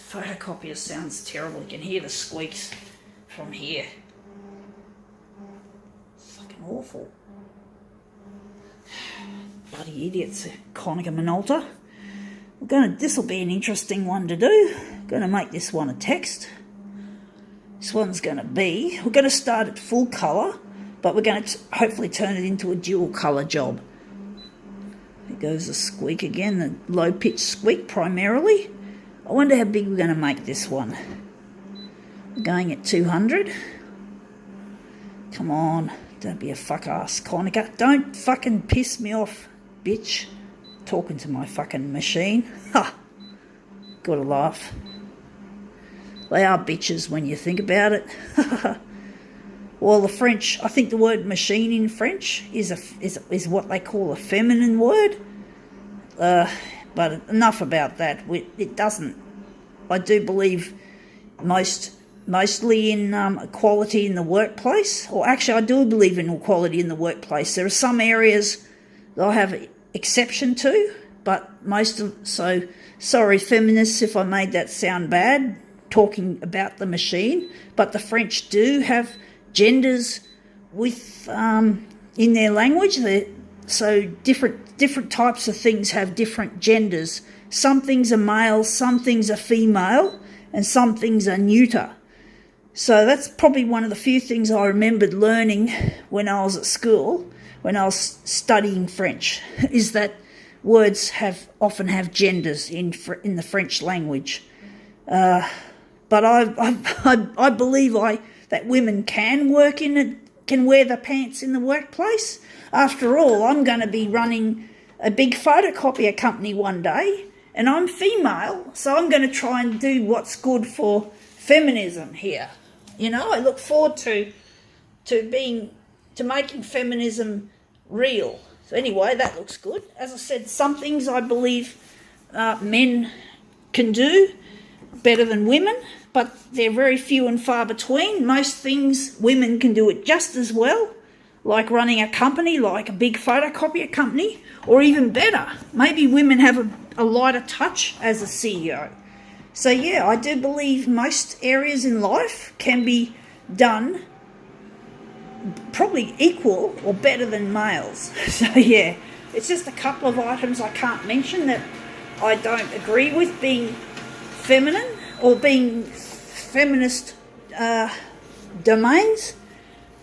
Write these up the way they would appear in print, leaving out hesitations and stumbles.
photocopier sounds terrible. You can hear the squeaks from here. Fucking awful. Bloody idiots, Konica Minolta. This will be an interesting one to do. Going to make this one a text. This one's going to be, we're going to start at full colour, but we're going to hopefully turn it into a dual colour job. There goes the squeak again, the low pitched squeak primarily. I wonder how big we're going to make this one. We're going at 200. Come on, don't be a fuck ass, Konica. Don't fucking piss me off, bitch. Talking to my fucking machine. Ha! Gotta laugh. They are bitches when you think about it. Well, the French, I think the word machine in French is what they call a feminine word. But enough about that. It doesn't. I do believe mostly in equality in the workplace. Or actually, I do believe in equality in the workplace. There are some areas that I have exception to, but sorry feminists if I made that sound bad, talking about the machine, but the French do have genders with in their language. So different types of things have different genders. Some things are male, some things are female, and some things are neuter. So that's probably one of the few things I remembered learning when I was at school, when I was studying French, is that words often have genders in the French language. But I believe that women can wear the pants in the workplace. After all, I'm going to be running a big photocopier company one day, and I'm female, so I'm going to try and do what's good for feminism here. You know, I look forward to making feminism real. So anyway, that looks good. As I said, some things I believe men can do better than women, but they're very few and far between. Most things women can do it just as well, like running a company, like a big photocopier company, or even better. Maybe women have a lighter touch as a CEO. So yeah, I do believe most areas in life can be done probably equal or better than males. So yeah, it's just a couple of items I can't mention that I don't agree with being feminine or being feminist domains.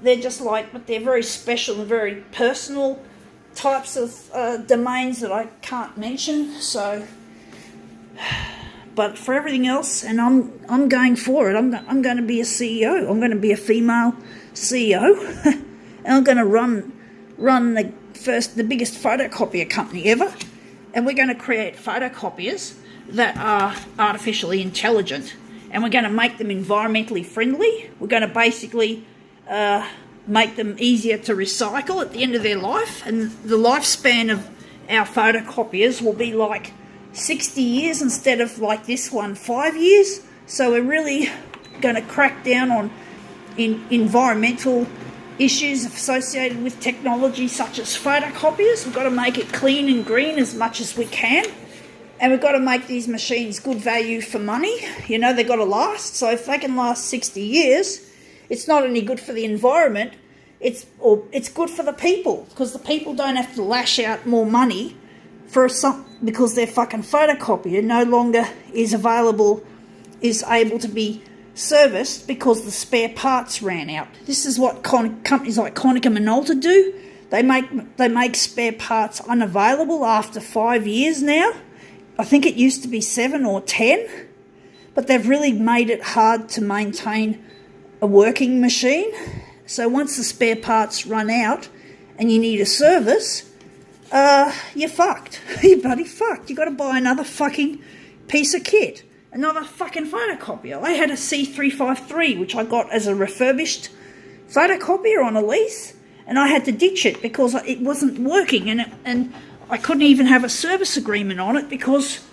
They're just but they're very special and very personal types of domains that I can't mention. So, but for everything else, and I'm going for it. I'm going to be a CEO. I'm going to be a female CEO, and I'm going to run the biggest photocopier company ever, and we're going to create photocopiers that are artificially intelligent, and we're going to make them environmentally friendly. We're going to basically make them easier to recycle at the end of their life, and the lifespan of our photocopiers will be like 60 years instead of like this one, 5 years. So we're really going to crack down on environmental issues associated with technology such as photocopiers. We've got to make it clean and green as much as we can. And we've got to make these machines good value for money. You know, they've got to last. So if they can last 60 years, it's not only good for the environment, it's good for the people, because the people don't have to lash out more money because their fucking photocopier no longer is able to be serviced because the spare parts ran out. This is what companies like Konica Minolta do. They make spare parts unavailable after 5 years now. I think it used to be 7 or 10, but they've really made it hard to maintain a working machine. So once the spare parts run out and you need a service, you're fucked. You're bloody fucked. You've got to buy another fucking piece of kit, another fucking photocopier. I had a C353, which I got as a refurbished photocopier on a lease, and I had to ditch it because it wasn't working, and I couldn't even have a service agreement on it because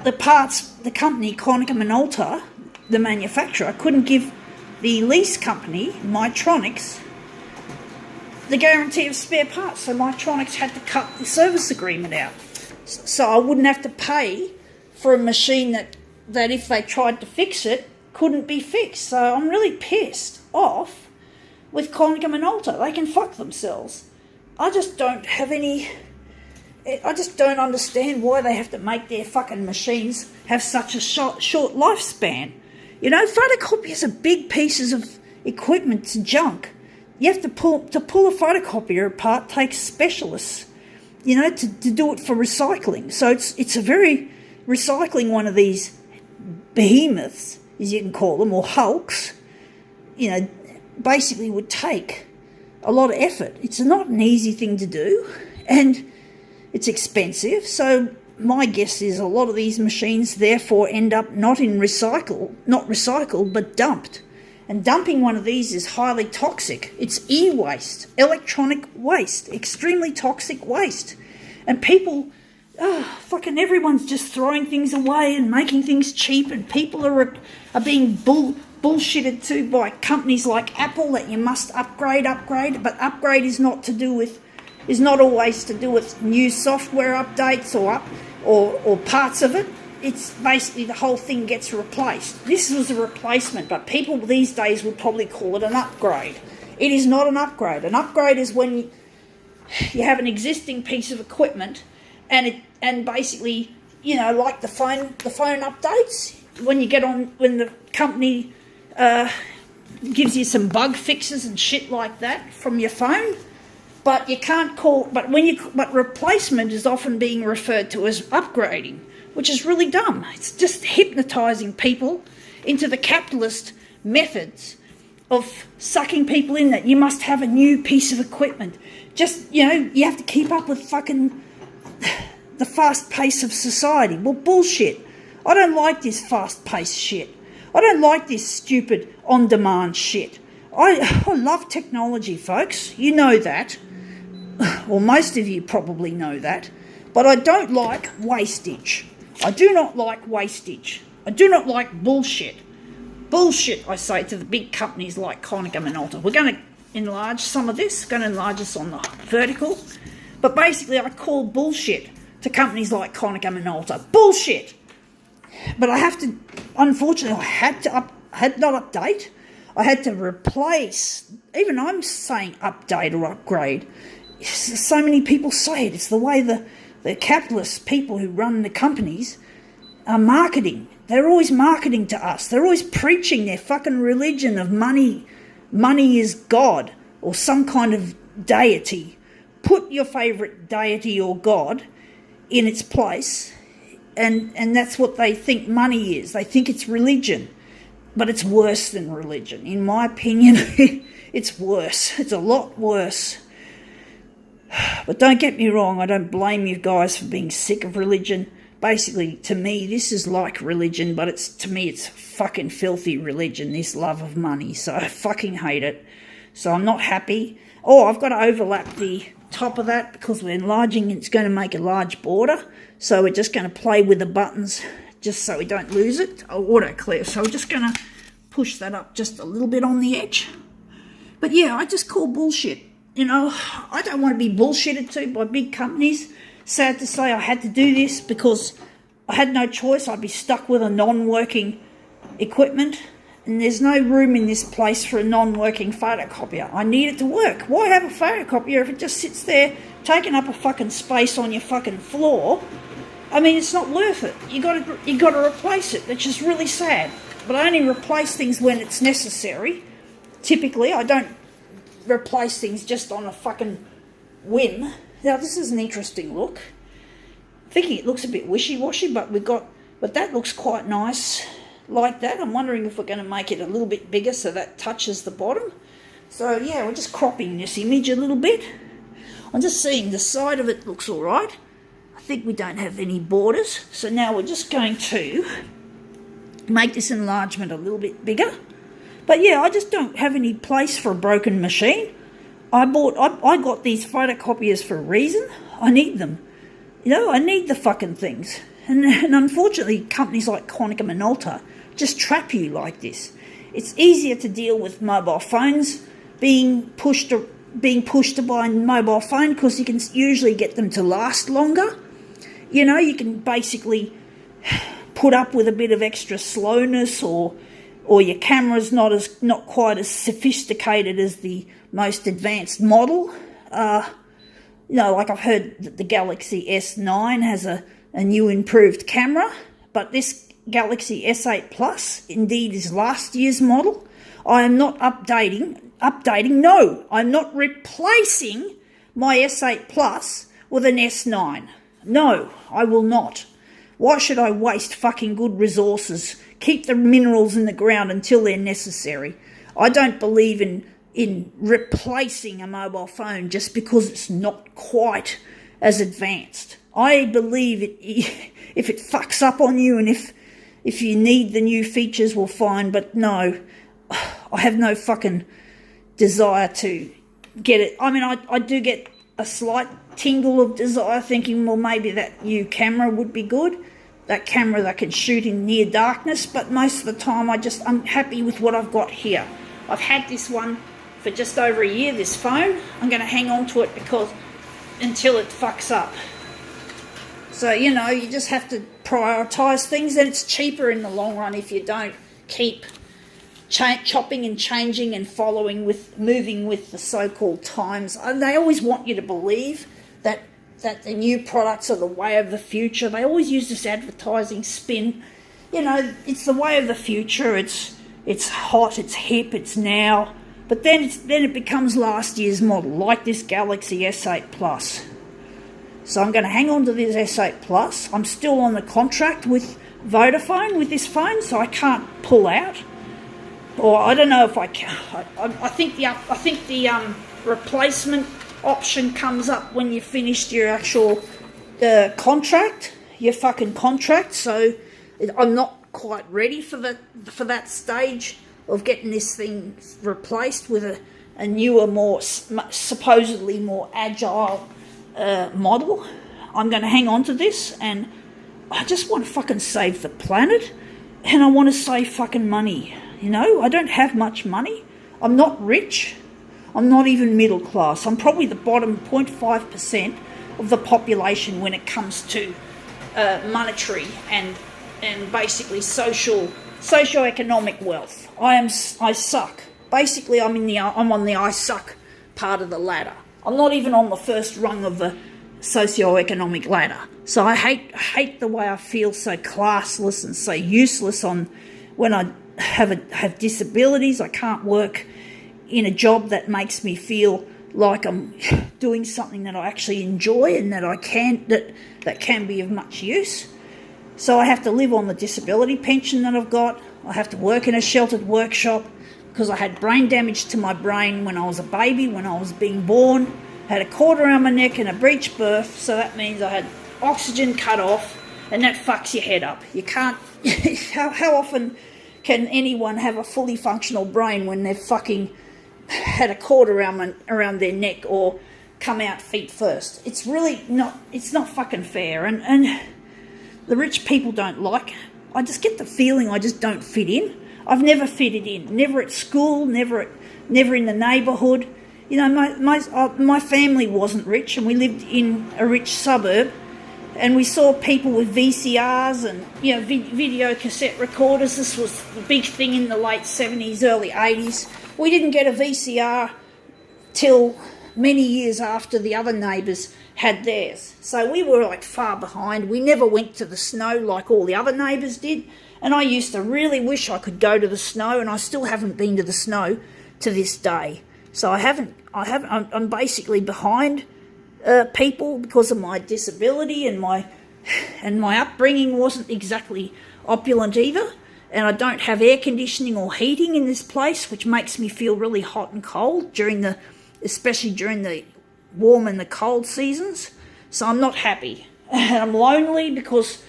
the company, Konica Minolta, the manufacturer, couldn't give the lease company, Mytronics, the guarantee of spare parts. So Mytronics had to cut the service agreement out. So I wouldn't have to pay for a machine that that if they tried to fix it, couldn't be fixed. So I'm really pissed off with Konica Minolta. They can fuck themselves. I just don't understand why they have to make their fucking machines have such a short lifespan. You know, photocopiers are big pieces of equipment to junk. You have to pull a photocopier apart takes specialists, you know, to do it for recycling. So it's a very recycling one of these behemoths, as you can call them, or hulks, you know, basically would take a lot of effort. It's not an easy thing to do, and it's expensive. So my guess is a lot of these machines therefore end up not recycled, but dumped. And dumping one of these is highly toxic. It's e-waste, electronic waste, extremely toxic waste. And people, fucking everyone's just throwing things away and making things cheap, and people are being bullshitted to by companies like Apple that you must upgrade, but upgrade is not always to do with new software updates or parts of it. It's basically the whole thing gets replaced. This was a replacement, but people these days would probably call it an upgrade. It is not an upgrade. An upgrade is when you have an existing piece of equipment and basically, you know, like the phone updates, when the company gives you some bug fixes and shit like that from your phone. But you can't call. But replacement is often being referred to as upgrading, which is really dumb. It's just hypnotising people into the capitalist methods of sucking people in that you must have a new piece of equipment. Just, you know, you have to keep up with fucking the fast pace of society. Well, bullshit. I don't like this fast-paced shit. I don't like this stupid on-demand shit. I love technology, folks. You know that. Well, most of you probably know that. But I don't like wastage. I do not like wastage. I do not like bullshit. Bullshit, I say to the big companies like Konica Minolta. We're going to enlarge some of this, going to enlarge this on the vertical. But basically, I call bullshit to companies like Konica Minolta. Bullshit! But I have to, unfortunately, I had not update. I had to replace, even I'm saying update or upgrade. So many people say it. It's the way the capitalist people who run the companies are marketing. They're always marketing to us. They're always preaching their fucking religion of money. Money is God or some kind of deity. Put your favourite deity or God in its place, and that's what they think money is. They think it's religion. But it's worse than religion. In my opinion, it's worse. It's a lot worse. But don't get me wrong, I don't blame you guys for being sick of religion. Basically, to me, this is like religion, but to me, it's fucking filthy religion, this love of money. So I fucking hate it. So I'm not happy. Oh, I've got to overlap the top of that because we're enlarging. It's going to make a large border. So we're just going to play with the buttons just so we don't lose it. Auto clear. So we're just going to push that up just a little bit on the edge. But yeah, I just call bullshit. You know, I don't want to be bullshitted to by big companies. Sad to say I had to do this because I had no choice. I'd be stuck with a non-working equipment. And there's no room in this place for a non-working photocopier. I need it to work. Why have a photocopier if it just sits there taking up a fucking space on your fucking floor? I mean, it's not worth it. You got to replace it. It's just really sad. But I only replace things when it's necessary. Typically, I don't replace things just on a fucking whim. Now, this is an interesting look. I'm thinking it looks a bit wishy-washy, but that looks quite nice like that. I'm wondering if we're going to make it a little bit bigger so that touches the bottom. So, yeah, we're just cropping this image a little bit. I'm just seeing the side of it looks all right. I think we don't have any borders. So now we're just going to make this enlargement a little bit bigger. But yeah, I just don't have any place for a broken machine. I got these photocopiers for a reason. I need them. You know, I need the fucking things. And unfortunately, companies like Konica Minolta just trap you like this. It's easier to deal with mobile phones being pushed to buy a mobile phone because you can usually get them to last longer. You know, you can basically put up with a bit of extra slowness, or your camera's not quite as sophisticated as the most advanced model. Like I've heard that the Galaxy S9 has a new improved camera, but this Galaxy S8 Plus indeed is last year's model. I am not I'm not replacing my S8 Plus with an S9. No, I will not. Why should I waste fucking good resources, keep the minerals in the ground until they're necessary? I don't believe in replacing a mobile phone just because it's not quite as advanced. I believe if it fucks up on you, and if you need the new features, well, fine, but no, I have no fucking desire to get it. I mean, I do get a slight tingle of desire thinking, well, maybe that new camera would be good, that camera that can shoot in near darkness, but most of the time I'm happy with what I've got here. I've had this one for just over a year, this phone. I'm going to hang on to it until it fucks up. So, you just have to prioritise things, and it's cheaper in the long run if you don't keep chopping and changing and moving with the so-called times. They always want you to believe that the new products are the way of the future. They always use this advertising spin. It's the way of the future. It's hot, it's hip, it's now. But then it becomes last year's model, like this Galaxy S8 Plus. So I'm going to hang on to this S8 Plus. I'm still on the contract with Vodafone with this phone, so I can't pull out. Or I don't know if I can. I think the replacement option comes up when you finished your actual contract, your fucking contract. So I'm not quite ready for that stage of getting this thing replaced with a newer, more supposedly more agile model. I'm going to hang on to this, and I just want to fucking save the planet, and I want to save fucking money. I don't have much money. I'm not rich. I'm not even middle class. I'm probably the bottom 0.5% of the population when it comes to monetary and basically socio-economic wealth. I suck. Basically, I'm on the I suck part of the ladder. I'm not even on the first rung of the socio-economic ladder. So I hate the way I feel so classless and so useless when I have disabilities. I can't work in a job that makes me feel like I'm doing something that I actually enjoy and that can be of much use. So I have to live on the disability pension that I've got. I have to work in a sheltered workshop because I had brain damage to my brain when I was a baby, when I was being born. I had a cord around my neck and a breech birth, so that means I had oxygen cut off, and that fucks your head up. You can't... how often can anyone have a fully functional brain when they've fucking had a cord around their neck or come out feet first? It's really not... It's not fucking fair, and the rich people don't like... I just get the feeling I just don't fit in. I've never fitted in. Never at school, never in the neighbourhood. My family wasn't rich, and we lived in a rich suburb, and we saw people with VCRs and video cassette recorders. This was the big thing in the late 70s, early 80s. We didn't get a VCR till many years after the other neighbours had theirs. So we were like far behind. We never went to the snow like all the other neighbours did. And I used to really wish I could go to the snow, and I still haven't been to the snow to this day. So I'm basically behind people because of my disability, and my upbringing wasn't exactly opulent either. And I don't have air conditioning or heating in this place, which makes me feel really hot and cold especially during the warm and the cold seasons. So I'm not happy. And I'm lonely because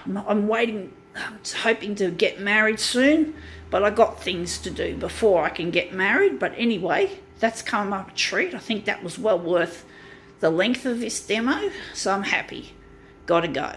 I'm hoping to get married soon, but I got things to do before I can get married. But anyway, that's come up a treat. I think that was well worth the length of this demo, so I'm happy. Gotta go.